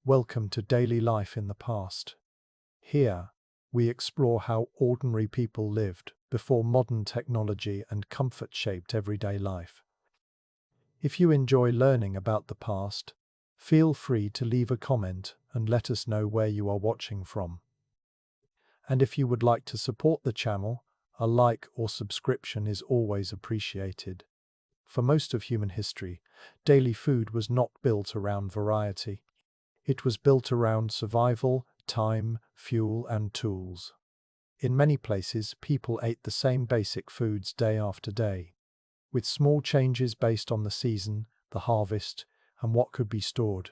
Welcome to Daily Life in the Past. Here, we explore how ordinary people lived before modern technology and comfort shaped everyday life. If you enjoy learning about the past, feel free to leave a comment and let us know where you are watching from. And if you would like to support the channel, a like or subscription is always appreciated. For most of human history, daily food was not built around variety. It was built around survival, time, fuel, and tools. In many places, people ate the same basic foods day after day, with small changes based on the season, the harvest, and what could be stored.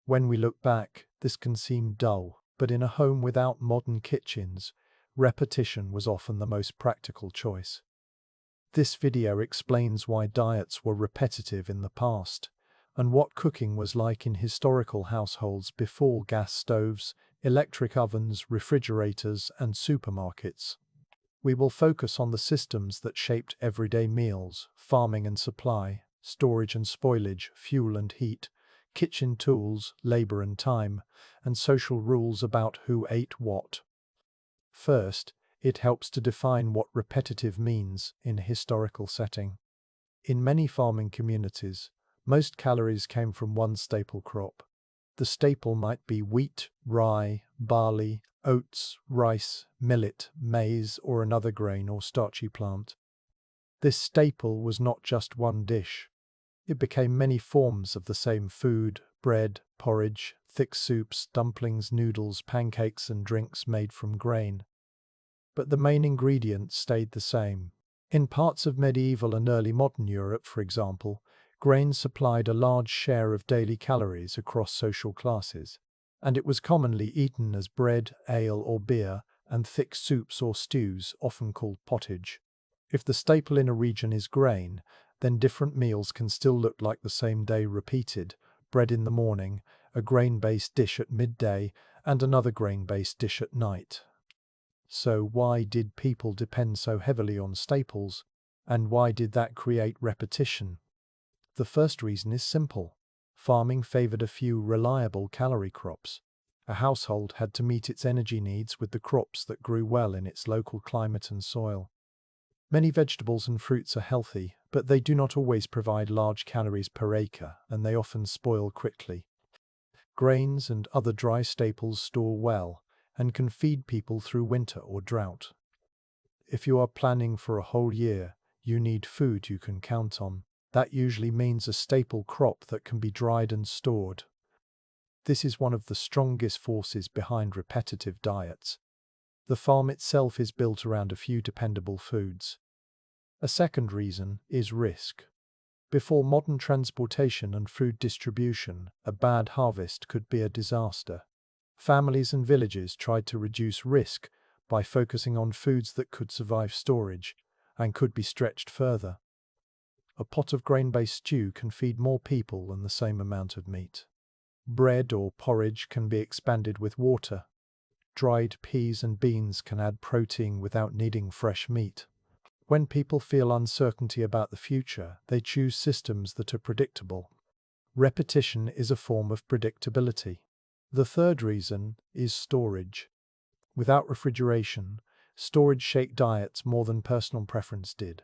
When we look back, this can seem dull, but in a home without modern kitchens, repetition was often the most practical choice. This video explains why diets were repetitive in the past, and what cooking was like in historical households before gas stoves, electric ovens, refrigerators, and supermarkets. We will focus on the systems that shaped everyday meals, farming and supply, storage and spoilage, fuel and heat, kitchen tools, labor and time, and social rules about who ate what. First, it helps to define what repetitive means in a historical setting. In many farming communities, most calories came from one staple crop. The staple might be wheat, rye, barley, oats, rice, millet, maize, or another grain or starchy plant. This staple was not just one dish. It became many forms of the same food: bread, porridge, thick soups, dumplings, noodles, pancakes, and drinks made from grain. But the main ingredients stayed the same. In parts of medieval and early modern Europe, for example, grain supplied a large share of daily calories across social classes, and it was commonly eaten as bread, ale, or beer, and thick soups or stews, often called pottage. If the staple in a region is grain, then different meals can still look like the same day repeated: bread in the morning, a grain-based dish at midday, and another grain-based dish at night. So why did people depend so heavily on staples, and why did that create repetition? The first reason is simple. Farming favored a few reliable calorie crops. A household had to meet its energy needs with the crops that grew well in its local climate and soil. Many vegetables and fruits are healthy, but they do not always provide large calories per acre, and they often spoil quickly. Grains and other dry staples store well and can feed people through winter or drought. If you are planning for a whole year, you need food you can count on. That usually means a staple crop that can be dried and stored. This is one of the strongest forces behind repetitive diets. The farm itself is built around a few dependable foods. A second reason is risk. Before modern transportation and food distribution, a bad harvest could be a disaster. Families and villages tried to reduce risk by focusing on foods that could survive storage and could be stretched further. A pot of grain-based stew can feed more people than the same amount of meat. Bread or porridge can be expanded with water. Dried peas and beans can add protein without needing fresh meat. When people feel uncertainty about the future, they choose systems that are predictable. Repetition is a form of predictability. The third reason is storage. Without refrigeration, storage shaped diets more than personal preference did.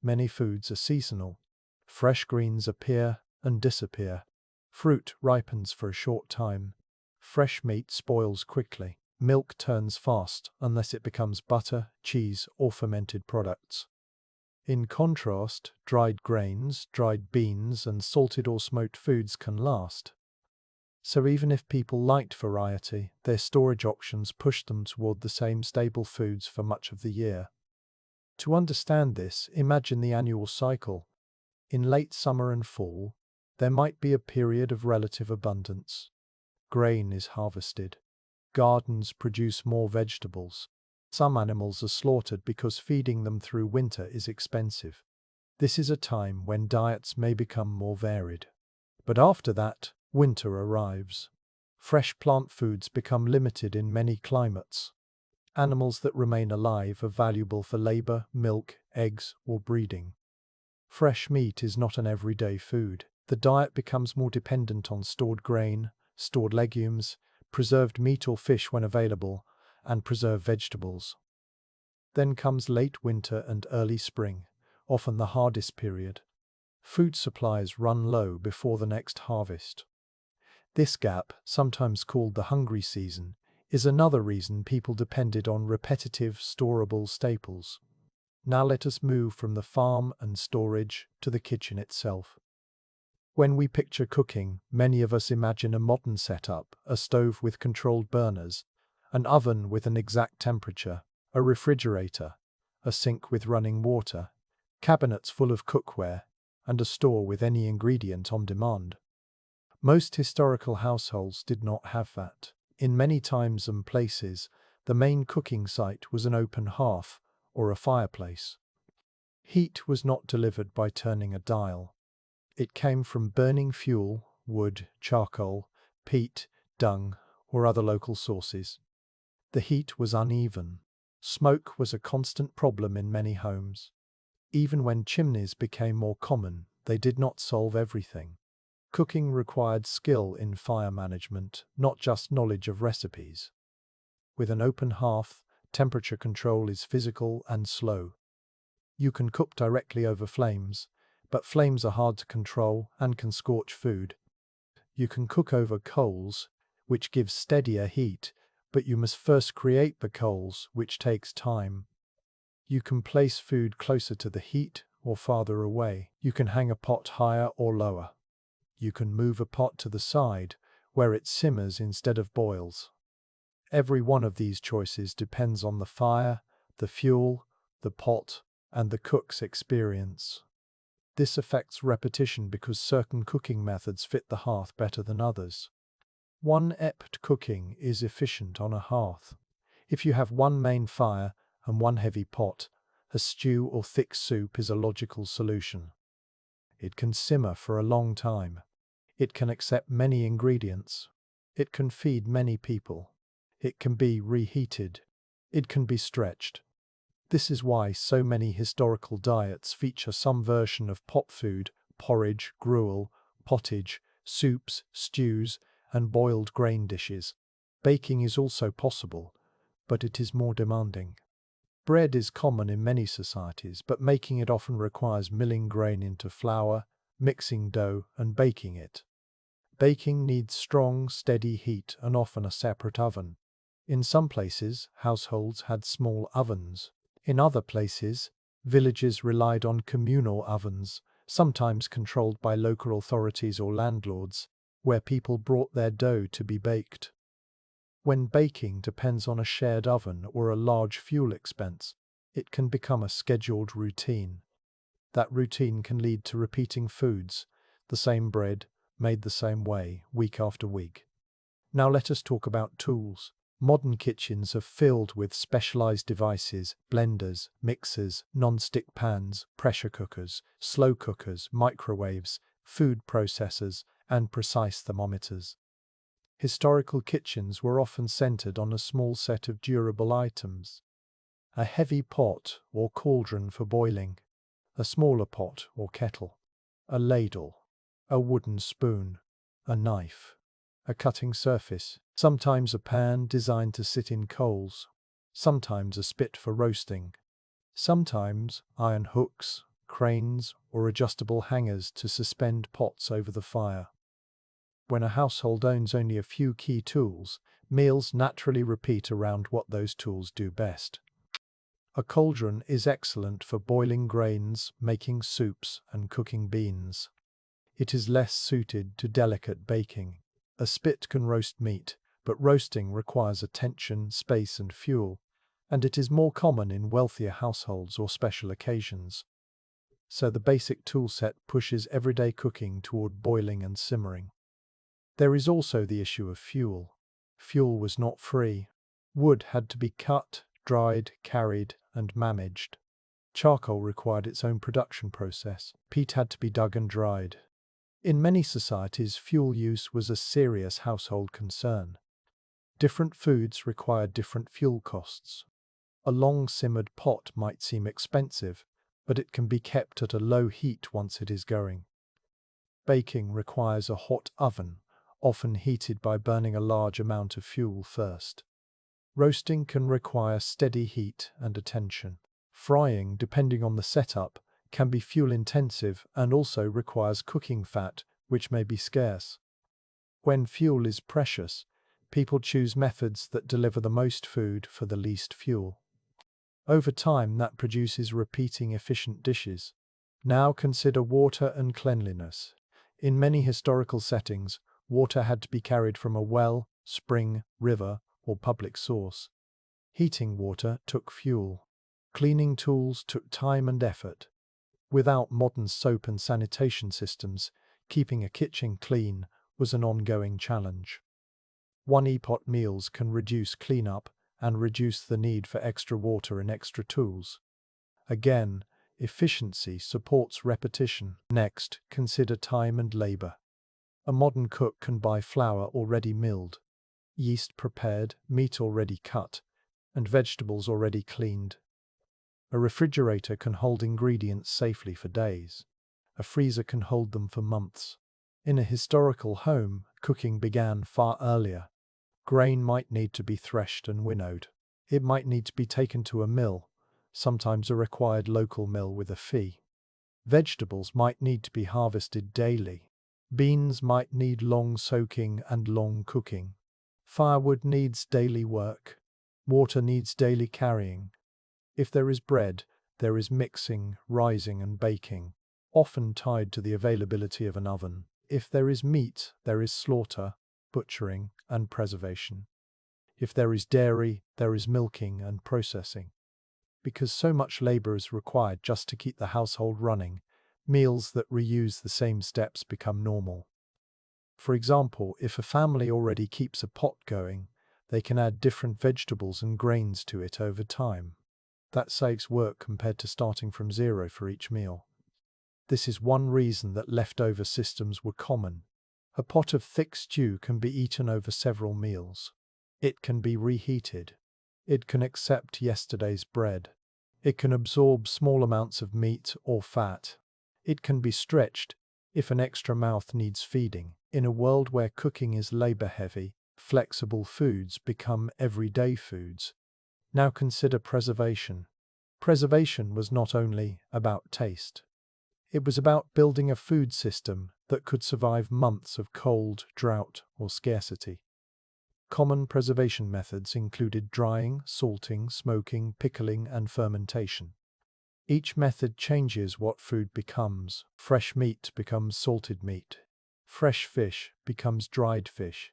Many foods are seasonal. Fresh greens appear and disappear. Fruit ripens for a short time. Fresh meat spoils quickly. Milk turns fast unless it becomes butter, cheese, or fermented products. In contrast, dried grains, dried beans, and salted or smoked foods can last. So even if people liked variety, their storage options pushed them toward the same stable foods for much of the year. To understand this, imagine the annual cycle. In late summer and fall, there might be a period of relative abundance. Grain is harvested. Gardens produce more vegetables. Some animals are slaughtered because feeding them through winter is expensive. This is a time when diets may become more varied. But after that, winter arrives. Fresh plant foods become limited in many climates. Animals that remain alive are valuable for labor, milk, eggs, or breeding. Fresh meat is not an everyday food. The diet becomes more dependent on stored grain, stored legumes, preserved meat or fish when available, and preserved vegetables. Then comes late winter and early spring, often the hardest period. Food supplies run low before the next harvest. This gap, sometimes called the hungry season, is another reason people depended on repetitive, storable staples. Now let us move from the farm and storage to the kitchen itself. When we picture cooking, many of us imagine a modern setup, a stove with controlled burners, an oven with an exact temperature, a refrigerator, a sink with running water, cabinets full of cookware, and a store with any ingredient on demand. Most historical households did not have that. In many times and places, the main cooking site was an open hearth or a fireplace. Heat was not delivered by turning a dial. It came from burning fuel, wood, charcoal, peat, dung, or other local sources. The heat was uneven. Smoke was a constant problem in many homes. Even when chimneys became more common, they did not solve everything. Cooking required skill in fire management, not just knowledge of recipes. With an open hearth, temperature control is physical and slow. You can cook directly over flames, but flames are hard to control and can scorch food. You can cook over coals, which gives steadier heat, but you must first create the coals, which takes time. You can place food closer to the heat or farther away. You can hang a pot higher or lower. You can move a pot to the side, where it simmers instead of boils. Every one of these choices depends on the fire, the fuel, the pot, and the cook's experience. This affects repetition because certain cooking methods fit the hearth better than others. One-ept cooking is efficient on a hearth. If you have one main fire and one heavy pot, a stew or thick soup is a logical solution. It can simmer for a long time. It can accept many ingredients. It can feed many people. It can be reheated. It can be stretched. This is why so many historical diets feature some version of pot food, porridge, gruel, pottage, soups, stews, and boiled grain dishes. Baking is also possible, but it is more demanding. Bread is common in many societies, but making it often requires milling grain into flour, mixing dough, and baking it. Baking needs strong, steady heat and often a separate oven. In some places, households had small ovens. In other places, villages relied on communal ovens, sometimes controlled by local authorities or landlords, where people brought their dough to be baked. When baking depends on a shared oven or a large fuel expense, it can become a scheduled routine. That routine can lead to repeating foods, the same bread, made the same way, week after week. Now let us talk about tools. Modern kitchens are filled with specialized devices, blenders, mixers, non-stick pans, pressure cookers, slow cookers, microwaves, food processors, and precise thermometers. Historical kitchens were often centered on a small set of durable items. A heavy pot or cauldron for boiling, a smaller pot or kettle, a ladle, a wooden spoon, a knife, a cutting surface, sometimes a pan designed to sit in coals, sometimes a spit for roasting, sometimes iron hooks, cranes, or adjustable hangers to suspend pots over the fire. When a household owns only a few key tools, meals naturally repeat around what those tools do best. A cauldron is excellent for boiling grains, making soups, and cooking beans. It is less suited to delicate baking. A spit can roast meat, but roasting requires attention, space, and fuel, and it is more common in wealthier households or special occasions. So the basic tool set pushes everyday cooking toward boiling and simmering. There is also the issue of fuel. Fuel was not free. Wood had to be cut, dried, carried, and managed. Charcoal required its own production process. Peat had to be dug and dried. In many societies, fuel use was a serious household concern. Different foods required different fuel costs. A long-simmered pot might seem expensive, but it can be kept at a low heat once it is going. Baking requires a hot oven, often heated by burning a large amount of fuel first. Roasting can require steady heat and attention. Frying, depending on the setup, can be fuel-intensive and also requires cooking fat, which may be scarce. When fuel is precious, people choose methods that deliver the most food for the least fuel. Over time, that produces repeating efficient dishes. Now consider water and cleanliness. In many historical settings, water had to be carried from a well, spring, river, or public source. Heating water took fuel. Cleaning tools took time and effort. Without modern soap and sanitation systems, keeping a kitchen clean was an ongoing challenge. One-pot meals can reduce cleanup and reduce the need for extra water and extra tools. Again, efficiency supports repetition. Next, consider time and labor. A modern cook can buy flour already milled, yeast prepared, meat already cut, and vegetables already cleaned. A refrigerator can hold ingredients safely for days. A freezer can hold them for months. In a historical home, cooking began far earlier. Grain might need to be threshed and winnowed. It might need to be taken to a mill, sometimes a required local mill with a fee. Vegetables might need to be harvested daily. Beans might need long soaking and long cooking. Firewood needs daily work. Water needs daily carrying. If there is bread, there is mixing, rising, and baking, often tied to the availability of an oven. If there is meat, there is slaughter, butchering, and preservation. If there is dairy, there is milking and processing. Because so much labor is required just to keep the household running, meals that reuse the same steps become normal. For example, if a family already keeps a pot going, they can add different vegetables and grains to it over time. That saves work compared to starting from zero for each meal. This is one reason that leftover systems were common. A pot of thick stew can be eaten over several meals. It can be reheated. It can accept yesterday's bread. It can absorb small amounts of meat or fat. It can be stretched if an extra mouth needs feeding. In a world where cooking is labor-heavy, flexible foods become everyday foods. Now consider preservation. Preservation was not only about taste. It was about building a food system that could survive months of cold, drought, or scarcity. Common preservation methods included drying, salting, smoking, pickling, and fermentation. Each method changes what food becomes. Fresh meat becomes salted meat. Fresh fish becomes dried fish.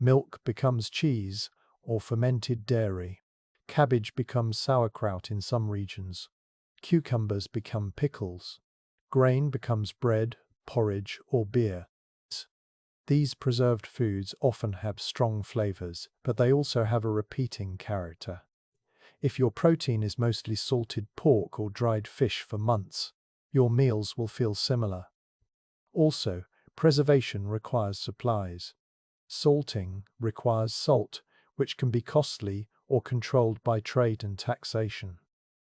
Milk becomes cheese or fermented dairy. Cabbage becomes sauerkraut in some regions. Cucumbers become pickles. Grain becomes bread, porridge, or beer. These preserved foods often have strong flavors, but they also have a repeating character. If your protein is mostly salted pork or dried fish for months, your meals will feel similar. Also, preservation requires supplies. Salting requires salt, which can be costly or controlled by trade and taxation.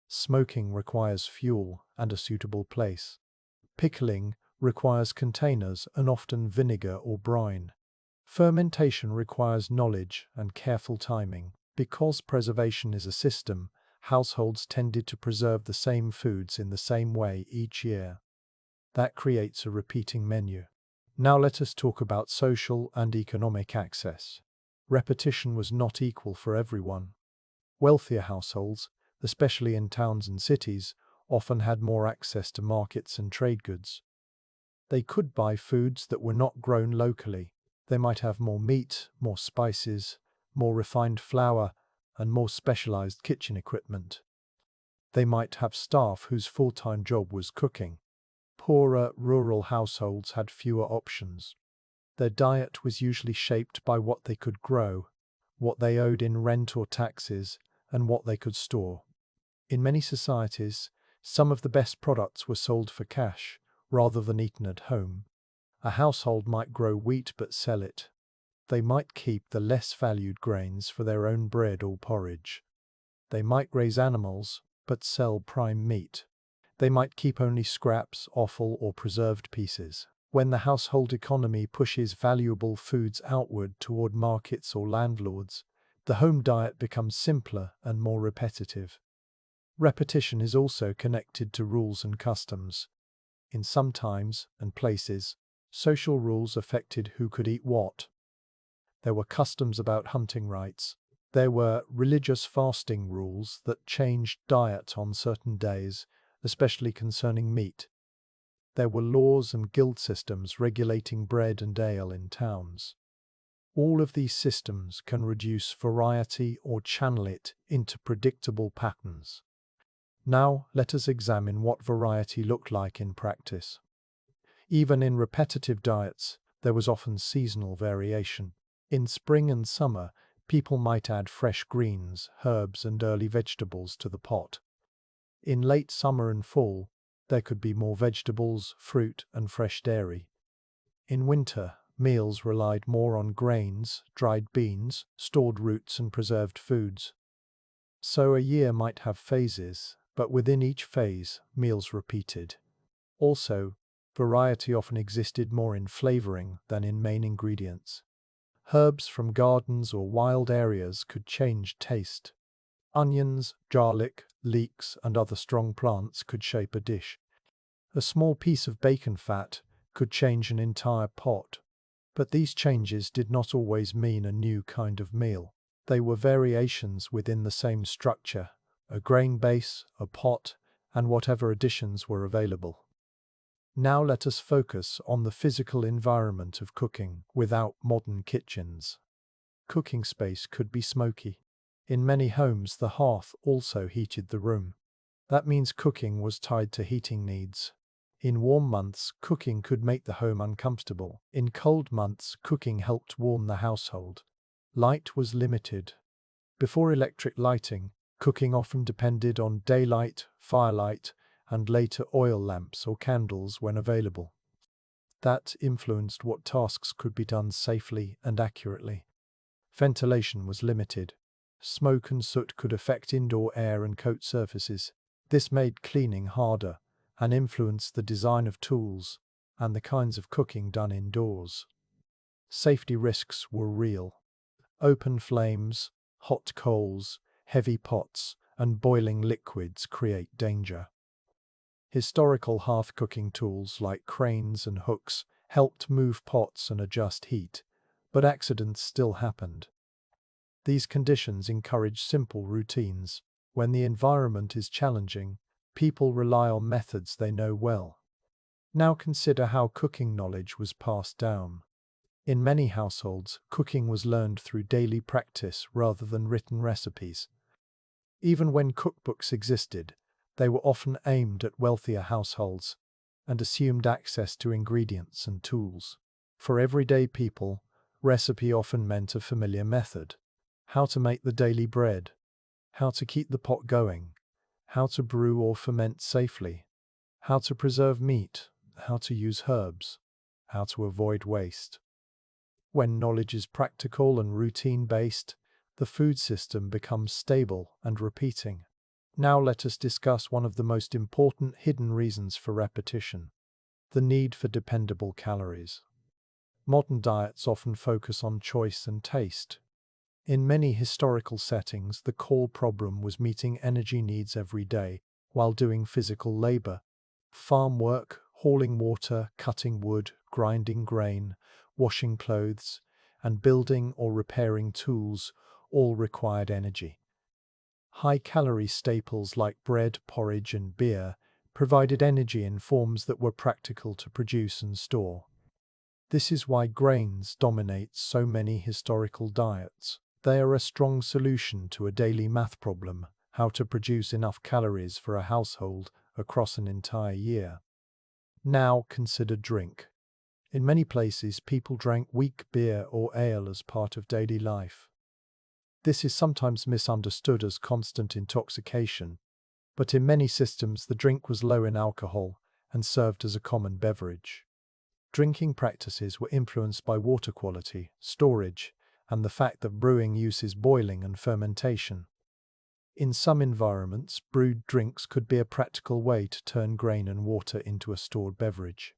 Smoking requires fuel and a suitable place. Pickling requires containers and often vinegar or brine. Fermentation requires knowledge and careful timing. Because preservation is a system, households tended to preserve the same foods in the same way each year. That creates a repeating menu. Now let us talk about social and economic access. Repetition was not equal for everyone. Wealthier households, especially in towns and cities, often had more access to markets and trade goods. They could buy foods that were not grown locally. They might have more meat, more spices, more refined flour, and more specialized kitchen equipment. They might have staff whose full-time job was cooking. Poorer, rural households had fewer options. Their diet was usually shaped by what they could grow, what they owed in rent or taxes, and what they could store. In many societies, some of the best products were sold for cash, rather than eaten at home. A household might grow wheat but sell it. They might keep the less valued grains for their own bread or porridge. They might raise animals, but sell prime meat. They might keep only scraps, offal, or preserved pieces. When the household economy pushes valuable foods outward toward markets or landlords, the home diet becomes simpler and more repetitive. Repetition is also connected to rules and customs. In some times and places, social rules affected who could eat what. There were customs about hunting rights. There were religious fasting rules that changed diet on certain days, especially concerning meat. There were laws and guild systems regulating bread and ale in towns. All of these systems can reduce variety or channel it into predictable patterns. Now, let us examine what variety looked like in practice. Even in repetitive diets, there was often seasonal variation. In spring and summer, people might add fresh greens, herbs, and early vegetables to the pot. In late summer and fall, there could be more vegetables, fruit, and fresh dairy. In winter, meals relied more on grains, dried beans, stored roots, and preserved foods. So a year might have phases, but within each phase, meals repeated. Also, variety often existed more in flavoring than in main ingredients. Herbs from gardens or wild areas could change taste. Onions, garlic, leeks, and other strong plants could shape a dish. A small piece of bacon fat could change an entire pot. But these changes did not always mean a new kind of meal. They were variations within the same structure, a grain base, a pot, and whatever additions were available. Now let us focus on the physical environment of cooking without modern kitchens. Cooking space could be smoky. In many homes, the hearth also heated the room. That means cooking was tied to heating needs. In warm months, cooking could make the home uncomfortable. In cold months, cooking helped warm the household. Light was limited. Before electric lighting, cooking often depended on daylight, firelight, and later oil lamps or candles when available. That influenced what tasks could be done safely and accurately. Ventilation was limited. Smoke and soot could affect indoor air and coat surfaces. This made cleaning harder and influenced the design of tools and the kinds of cooking done indoors. Safety risks were real. Open flames, hot coals, heavy pots, and boiling liquids create danger. Historical hearth cooking tools like cranes and hooks helped move pots and adjust heat, but accidents still happened. These conditions encourage simple routines. When the environment is challenging, people rely on methods they know well. Now consider how cooking knowledge was passed down. In many households, cooking was learned through daily practice rather than written recipes. Even when cookbooks existed, they were often aimed at wealthier households and assumed access to ingredients and tools. For everyday people, recipe often meant a familiar method. How to make the daily bread, how to keep the pot going, how to brew or ferment safely, how to preserve meat, how to use herbs, how to avoid waste. When knowledge is practical and routine-based, the food system becomes stable and repeating. Now let us discuss one of the most important hidden reasons for repetition: the need for dependable calories. Modern diets often focus on choice and taste. In many historical settings, the core problem was meeting energy needs every day while doing physical labor. Farm work, hauling water, cutting wood, grinding grain, washing clothes, and building or repairing tools all required energy. High-calorie staples like bread, porridge, and beer provided energy in forms that were practical to produce and store. This is why grains dominate so many historical diets. They are a strong solution to a daily math problem: how to produce enough calories for a household across an entire year. Now consider drink. In many places, people drank weak beer or ale as part of daily life. This is sometimes misunderstood as constant intoxication, but in many systems the drink was low in alcohol and served as a common beverage. Drinking practices were influenced by water quality, storage, and the fact that brewing uses boiling and fermentation. In some environments, brewed drinks could be a practical way to turn grain and water into a stored beverage.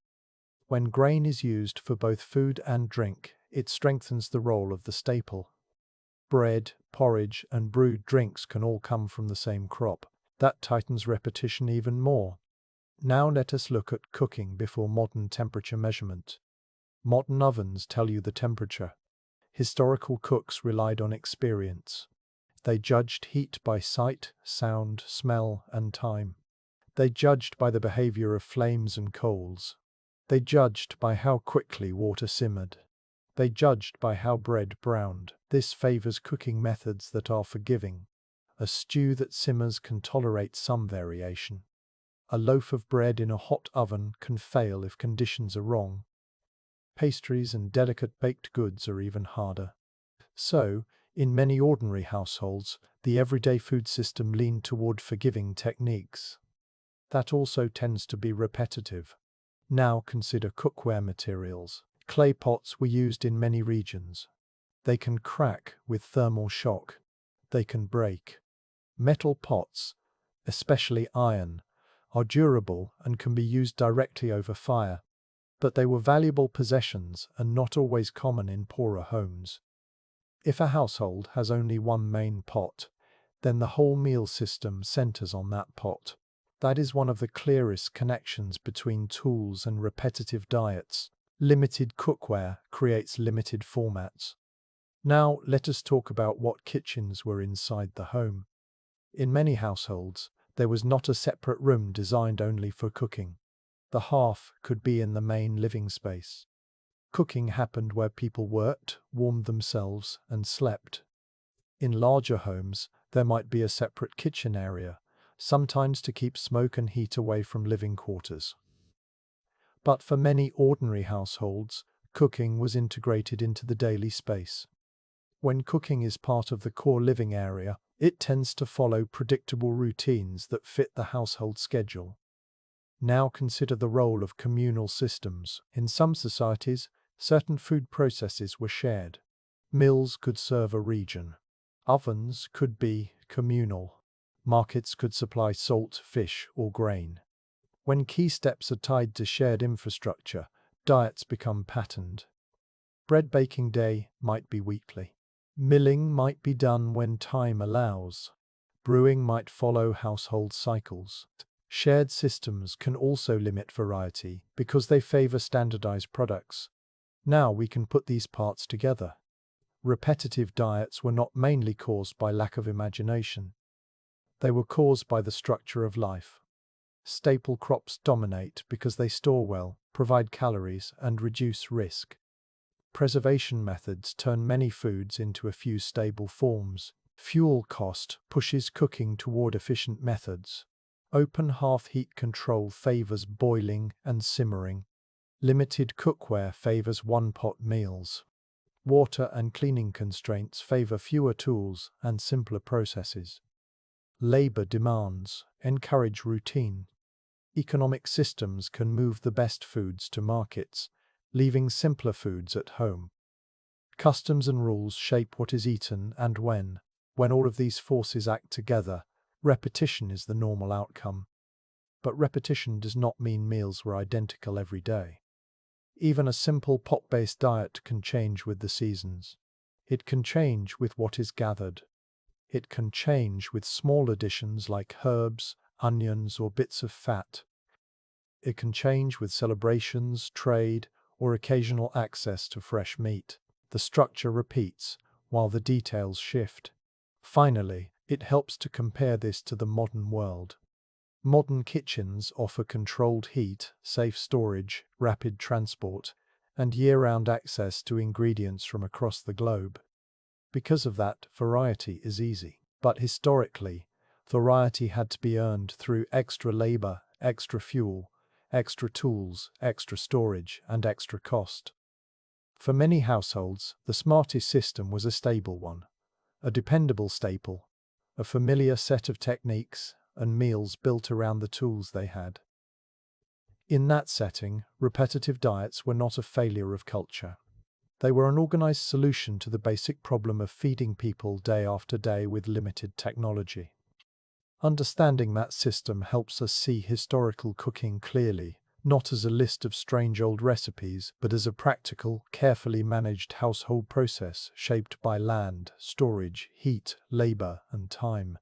When grain is used for both food and drink, it strengthens the role of the staple. Bread, porridge, and brewed drinks can all come from the same crop. That tightens repetition even more. Now let us look at cooking before modern temperature measurement. Modern ovens tell you the temperature. Historical cooks relied on experience. They judged heat by sight, sound, smell, and time. They judged by the behavior of flames and coals. They judged by how quickly water simmered. They judged by how bread browned. This favors cooking methods that are forgiving. A stew that simmers can tolerate some variation. A loaf of bread in a hot oven can fail if conditions are wrong. Pastries and delicate baked goods are even harder. So, in many ordinary households, the everyday food system leaned toward forgiving techniques. That also tends to be repetitive. Now consider cookware materials. Clay pots were used in many regions. They can crack with thermal shock. They can break. Metal pots, especially iron, are durable and can be used directly over fire. But they were valuable possessions and not always common in poorer homes. If a household has only one main pot, then the whole meal system centers on that pot. That is one of the clearest connections between tools and repetitive diets. Limited cookware creates limited formats. Now let us talk about what kitchens were inside the home. In many households, there was not a separate room designed only for cooking. The hearth could be in the main living space. Cooking happened where people worked, warmed themselves, and slept. In larger homes, there might be a separate kitchen area, sometimes to keep smoke and heat away from living quarters. But for many ordinary households, cooking was integrated into the daily space. When cooking is part of the core living area, it tends to follow predictable routines that fit the household schedule. Now consider the role of communal systems. In some societies, certain food processes were shared. Mills could serve a region. Ovens could be communal. Markets could supply salt, fish, or grain. When key steps are tied to shared infrastructure, diets become patterned. Bread baking day might be weekly. Milling might be done when time allows. Brewing might follow household cycles. Shared systems can also limit variety because they favor standardized products. Now we can put these parts together. Repetitive diets were not mainly caused by lack of imagination. They were caused by the structure of life. Staple crops dominate because they store well, provide calories, and reduce risk. Preservation methods turn many foods into a few stable forms. Fuel cost pushes cooking toward efficient methods. Open hearth heat control favors boiling and simmering. Limited cookware favors one-pot meals. Water and cleaning constraints favor fewer tools and simpler processes. Labor demands encourage routine. Economic systems can move the best foods to markets, leaving simpler foods at home. Customs and rules shape what is eaten and when. When all of these forces act together, repetition is the normal outcome. But repetition does not mean meals were identical every day. Even a simple pot-based diet can change with the seasons. It can change with what is gathered. It can change with small additions like herbs, onions, or bits of fat. It can change with celebrations, trade, or occasional access to fresh meat. The structure repeats, while the details shift. Finally, it helps to compare this to the modern world. Modern kitchens offer controlled heat, safe storage, rapid transport, and year-round access to ingredients from across the globe. Because of that, variety is easy. But historically, variety had to be earned through extra labor, extra fuel, extra tools, extra storage, and extra cost. For many households, the smartest system was a stable one, a dependable staple, a familiar set of techniques and meals built around the tools they had. In that setting, repetitive diets were not a failure of culture. They were an organized solution to the basic problem of feeding people day after day with limited technology. Understanding that system helps us see historical cooking clearly, not as a list of strange old recipes, but as a practical, carefully managed household process shaped by land, storage, heat, labor, and time.